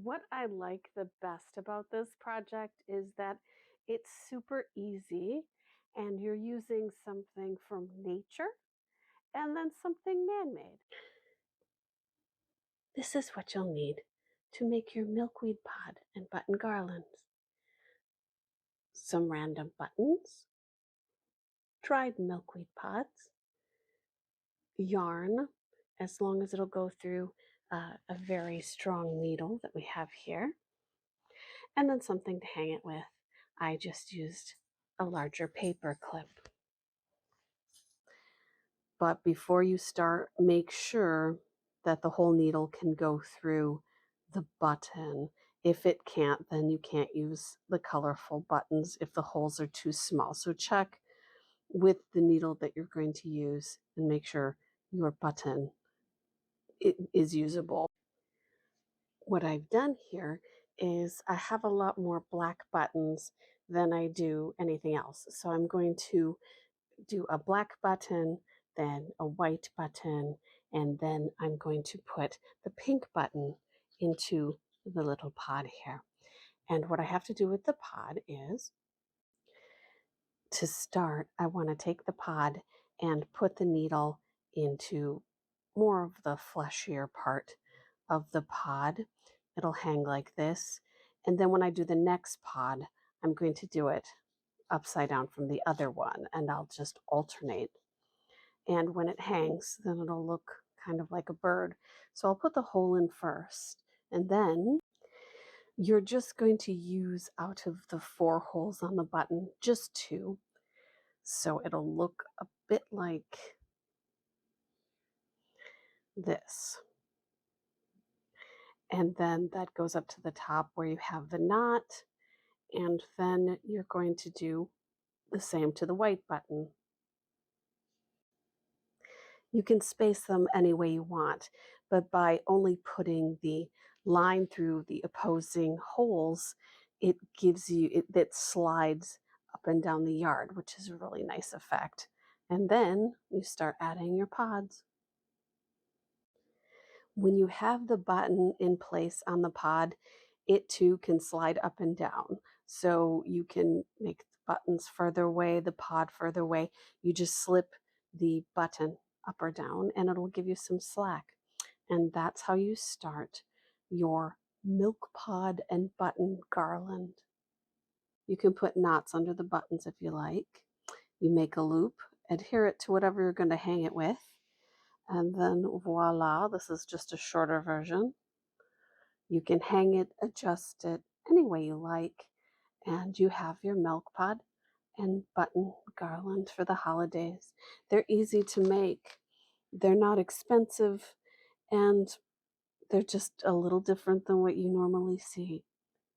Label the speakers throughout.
Speaker 1: What I like the best about this project is that it's super easy and you're using something from nature and then something man-made. This is what you'll need to make your milkweed pod and button garlands. Some random buttons, dried milkweed pods, yarn, as long as it'll go through a very strong needle that we have here, and then something to hang it with. I just used a larger paper clip. But before you start, make sure that the whole needle can go through the button. If it can't, then you can't use the colorful buttons if the holes are too small. So check with the needle that you're going to use and make sure your button is usable. What I've done here is I have a lot more black buttons than I do anything else. So I'm going to do a black button, then a white button, and then I'm going to put the pink button into the little pod here. And what I have to do with the pod is, to start, I want to take the pod and put the needle into more of the fleshier part of the pod. It'll hang like this. And then when I do the next pod, I'm going to do it upside down from the other one, and I'll just alternate. And when it hangs, then it'll look kind of like a bird. So I'll put the hole in first, and then you're just going to use out of the 4 holes on the button, just 2. So it'll look a bit like this. And then that goes up to the top where you have the knot. And then you're going to do the same to the white button. You can space them any way you want, but by only putting the line through the opposing holes, it gives you, that slides up and down the yard, which is a really nice effect. And then you start adding your pods. When you have the button in place on the pod, it too can slide up and down. So you can make the buttons further away, the pod further away. You just slip the button up or down and it'll give you some slack. And that's how you start your milk pod and button garland. You can put knots under the buttons if you like. You make a loop, adhere it to whatever you're going to hang it with, and then voila, this is just a shorter version. You can hang it, adjust it any way you like, and you have your milk pod and button garland for the holidays. They're easy to make. They're not expensive, and they're just a little different than what you normally see.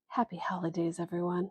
Speaker 1: Happy holidays, everyone.